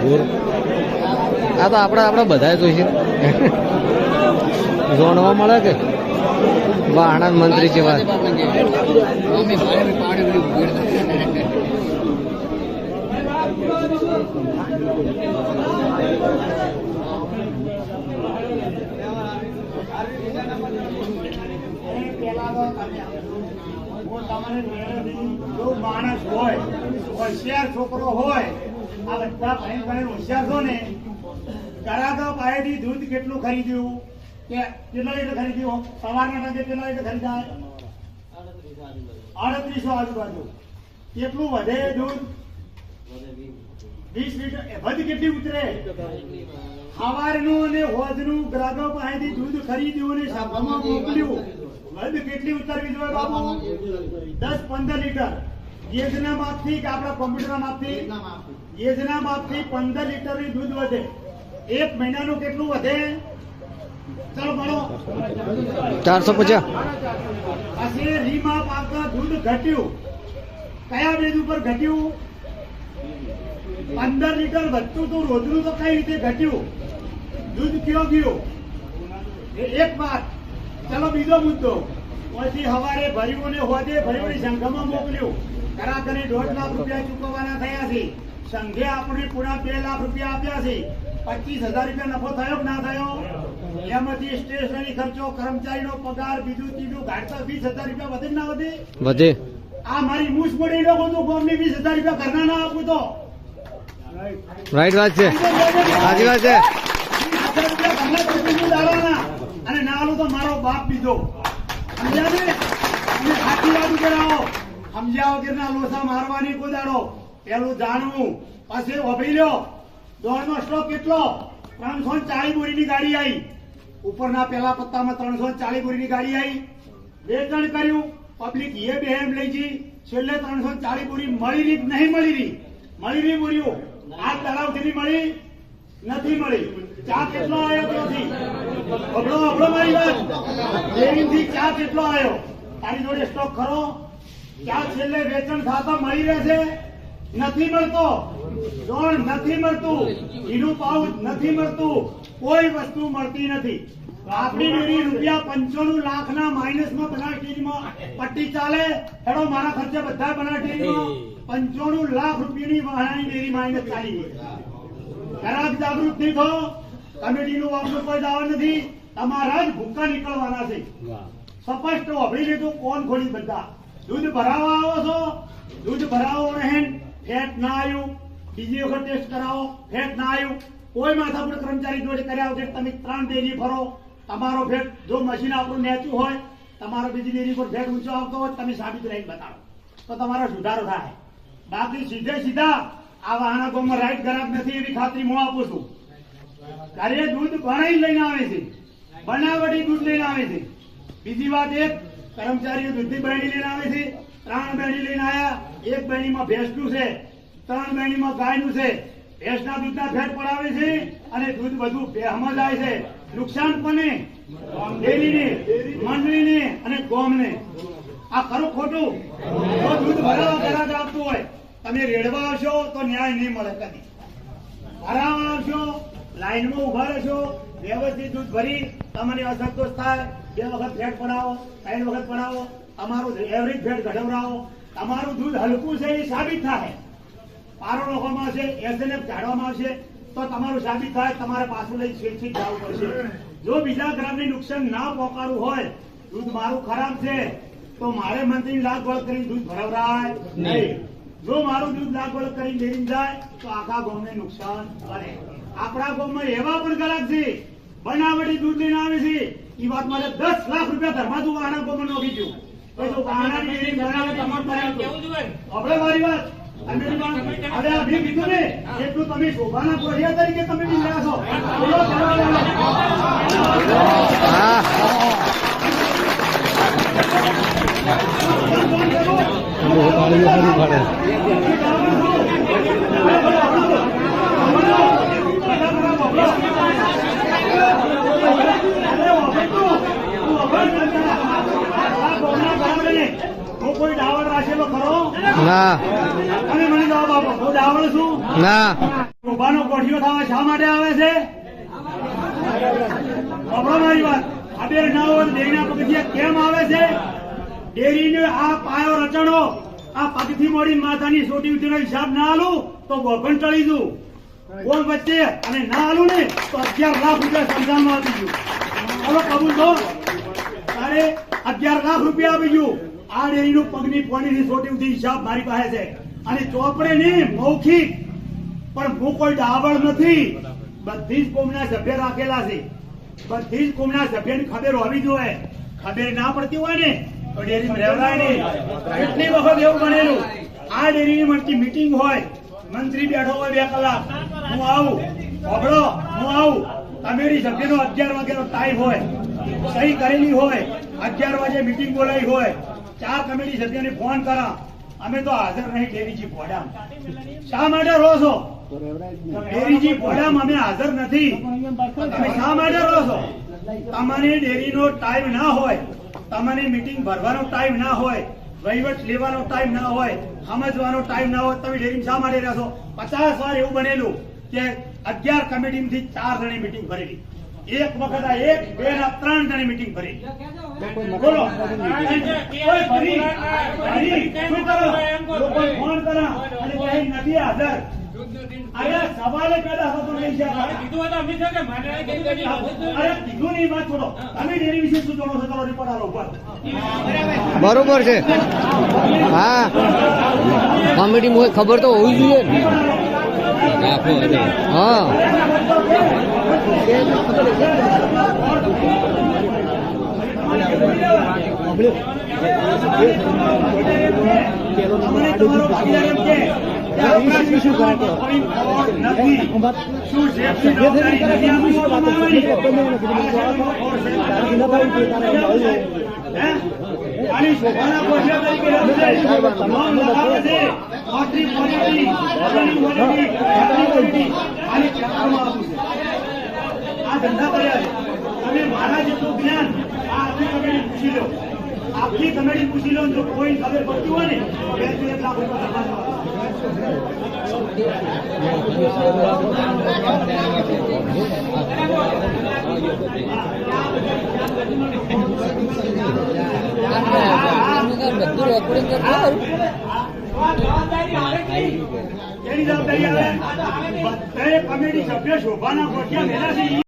ઘોર આ તો આપણે બધા જોઈશે જોણવા મળે કે આણંદ મંત્રી છે વાત માણસ હોય હોશિયાર છોકરો હોય આ બધા ભાઈ હોશિયાર છો ને કરાતો પાસેથી દૂધ કેટલું ખરીદ્યું કે કેટલા લીટર ખરીદ્યું સવારના ટાઈમે કેટલા લીટર ખરીદાય 3800 આજુબાજુ કેટલું વધે દૂધ 20 લીટર વધ કેટલી ઉતરે સવારનું અને હોજનું ગ્રાહકો પાસેથી દૂધ ખરીદ્યું અને સભામાં મોકલ્યું વધ કેટલી ઉતરવી જોઈએ બાબુ 10-15 લીટર ગેજના માપથી કે આપણા કોમ્પ્યુટરના માપથી ગેજના માપથી 15 લીટરની દૂધ વધે એક મહિનાનું કેટલું વધે ચાલો ગણો 450 આજે રીમા પાકતા દૂધ ઘટ્યું કયા બેઝ ઉપર ઘટ્યું 15 લીટર વધતું તો રોજનું તો કઈ રીતે ઘટ્યું દૂધ કયો ગયું એક વાત ચલો બીજો મુદ્દો પછી સવારે ભર્યું ને હોજે ભર્યું સંઘમાં મોકલ્યું કરાકને 1.5 લાખ રૂપિયા ચૂકવવાના થયા છે સંઘે આપણે પૂરા 2 લાખ રૂપિયા આપ્યા છે 25,000 રૂપિયા નફો થયો કે ના થયો એમાંથી સ્ટેશનરી ખર્ચો કર્મચારીનો પગાર બીજું ત્રીજું ઘાટતા 20,000 રૂપિયા વધે ના વધે વધે આ મારી મૂછ પડી લોકો તો ગોમની 20,000 રૂપિયા ઘરના ના આપું તો રાઈટ વાત છે સાચી વાત છે અને નાલું તો મારો બાપ બીજો સમજ્યા ને અને સાચી વાત કરાવો સમજ્યા વગરના લોસા મારવાની કોદાડો પેલું જાણવું પછી વભી લ્યો દોડનો સ્ટોક કેટલો 340 બોરીની ગાડી આવી ઉપરના પેલા પત્તામાં 340 બોરીની ગાડી આવી વેચાણ કર્યું પબ્લિક એ બે એમ લઈ જઈ છેલ્લે 340 બોરી મળી રહી નહીં મળી રહી બોરીઓ આ તળાવ સુધી મળી નથી મળી ચા કેટલો આવ્યો ત્યાંથી અબળો મારી વાત દેવીથી ચા કેટલો આવ્યો તારી જોડે સ્ટોક ખરો ચા છેલ્લે વેચાણ થતા મળી રહેશે નથી મળતો જોણ નથી મળતું ઘીનું પાઉચ નથી મળતું કોઈ વસ્તુ મળતી નથી આપણી ડેરી રૂપિયા 95 લાખના માઇનસમાં બનાસડેરીમાં પટ્ટી ચાલે હેડો મારા ખર્ચે બધા બનાસડેરીમાં 95 લાખ રૂપિયાની વાહણાની ડેરી માઇનસ ચાલી ગઈ ગ્રાહક જાગૃત નહીં થો કમિટીનું વાપરું કોઈ દાવા નથી તમારા જ ભૂક્કા નીકળવાના છે સ્પષ્ટ વાપરી લીધું કોણ ખોલી બધા દૂધ ભરાવા આવો છો દૂધ ભરાવો રહેન ફેટ ના આવ્યું બીજી વખત ટેસ્ટ કરાવો ફેટ ના આવ્યું કોઈ માથાપુર કર્મચારી જોડે કર્યા વગર તમે 3 ડેરી ફરો તમારો ફેટ જો મશીન આપણું નેચું હોય તમારો બીજી ડેરી પર ફેટ ઊંચો આવતો હોય તમે સાબિત રહીને બતાવો તો તમારો સુધારો થાય બાકી સીધા આ વાહના ગામમાં રાઈટ ગ્રાહક નથી એવી ખાતરી હું આપું છું ઘરે દૂધ બનાવી લઈને આવે છે બનાવટી દૂધ લઈને આવે છે બીજી વાત એક કર્મચારીઓ દૂધની બરણી લઈને આવે છે 3 બરણી લઈને આવ્યા એક બરણીમાં ભેંસનું છે 3 બરણીમાં ગાયનું છે ભેંસના દૂધના ફેટ પડાવે છે અને દૂધ બધું બેહમાં જાય છે નુકસાન કોને ડેરીને મંડળીને અને ગોમને આ ખરું ખોટું જો દૂધ ભરાવા ગ્રાહક આપતું હોય તમે રેડવા આવશો તો ન્યાય નહીં મળે કદી ભરાવા આવશો લાઈનમાં ઉભા રહેશો વ્યવસ્થિત દૂધ ભરી તમને અસંતોષ થાય 2 વખત ફેટ પડાવો 3 વખત પડાવો તમારું એવરેજ ફેટ ઘટાડો તમારું દૂધ હલકું છે એ સાબિત થાય પારો રોકવામાં આવશે એસએનએફ ઝાડવામાં આવશે તો તમારું સાબિત થાય તમારે પાછું લઈ સ્વેચ્છિત જવું પડશે જો બીજા ગ્રાહકને નુકસાન ના પહોંચાડવું હોય દૂધ મારું ખરાબ છે તો મારે મંત્રી લાખ ગોળ કરીને દૂધ ભરાવરાય નહીં જો મારું દૂધ લાખ ગોળ કરીને ડેરી જાય તો આખા ગામને નુકસાન કરે આપણા ગામમાં એવા પણ ગ્રાહક છે બનાવટી દૂધ લઈને આવે છે એ વાત મારે 10 લાખ રૂપિયા ધર્માતું વાહણા ગામમાં નોખી દઉં તો વાહણાની ડેરી બનાવે તમારે આપણે મારી વાત હવે આ ભી કીધું ને એટલું તમે શોભાના કોરિયા તરીકે તમે બી રહ્યા છો કોઈ ડાવર રાખેલો ખરો ના અને મને જવાબ આપો હું ડાવર છું ના શોભાનો કોઠિયો થવા શા માટે આવે છે? સાંભળો મારી વાત. ખબર ના હોય તો ડેરીના પગથિયા કેમ આવે છે? ડેરીને આ પાયો રચણો, આ પગથી મોડી માથાની સોટી ઉઠીનો હિસાબ ના આલું તો ગોભણ ચડી દઉં. કોણ વચ્ચે અને ના આલું ને તો 11 લાખ રૂપિયા સમજાવવામાં આપી ગયું. હવે કબૂલ તો તારે 11 લાખ રૂપિયા આપી ગયું. આ ડેરીનું પગની પોણીની સોટી ઉઠી હિસાબ મારી પાસે છે. અને ચોપડે નહીં મૌખિક, પણ હું કોઈ ડાબળ નથી. બધી જ કોમના સભ્ય રાખેલા છે. બધી જ કોમના સભ્યની ખબર હોવી જોઈએ. ખબર ના પડતી હોય ને તો ડેરીમાં રહેવાય નહીં. કેટલી વખત એવું બનેલું, આ ડેરીની મળતી મીટિંગ હોય, મંત્રી બેઠો હોય 2 કલાક, હું આવું, સાંભળો, હું આવું. કમિટી સભ્યનો 11 વાગ્યાનો ટાઈમ હોય, સહી કરેલી હોય, 11 વાગે મીટિંગ બોલાવી હોય, 4 કમિટી સભ્યોને ફોન કરા, અમે તો હાજર નહીં ડેરીજી ભોડામ. શા માટે રહો છો? ડેરીજી ભોડામ અમે હાજર નથી. તમે શા માટે રહો છો? તમારી ડેરીનો ટાઈમ ના હોય, તમારી મીટિંગ ભરવાનો ટાઈમ ના હોય, વહીવટ લેવાનો ટાઈમ ના હોય, સમજવાનો ટાઈમ ના હોય, તમે ડેરી શા માટે રહેશો? 50 વાર એવું બનેલું કે 11 કમિટીમાંથી 4 જણી મીટિંગ ભરેલી. એક વખત આ 1, 2 ને 3 જણી મીટિંગ ભરેલી. બોલો કોઈ ભરી શું કરો? લોકો ફોન કરા અને કહે નથી હાજર. અરે સવાલે પેદા થતો નહીં છે. અરે કીધું નહીં, વાત છોડો. તમે ડેરી વિશે શું જાણો છો? ચલો રિપોર્ટ આલો ઉપર. બરોબર છે. હા, કોમેડી મુએ ખબર તો હોવી જોઈએ ને. હા, આ ધંધા કર્યા છે. તમે મારા જેટલું જ્ઞાન આ આખી કમેટી પૂછી લો. આખી કમેટી પૂછી લો. જો કોઈ ખબર પડતી હોય ને 2 લાખ રૂપિયા જવાબદારી આવે. બધા કમેટી સભ્ય શોભાના કોઠિયા મેળા છે.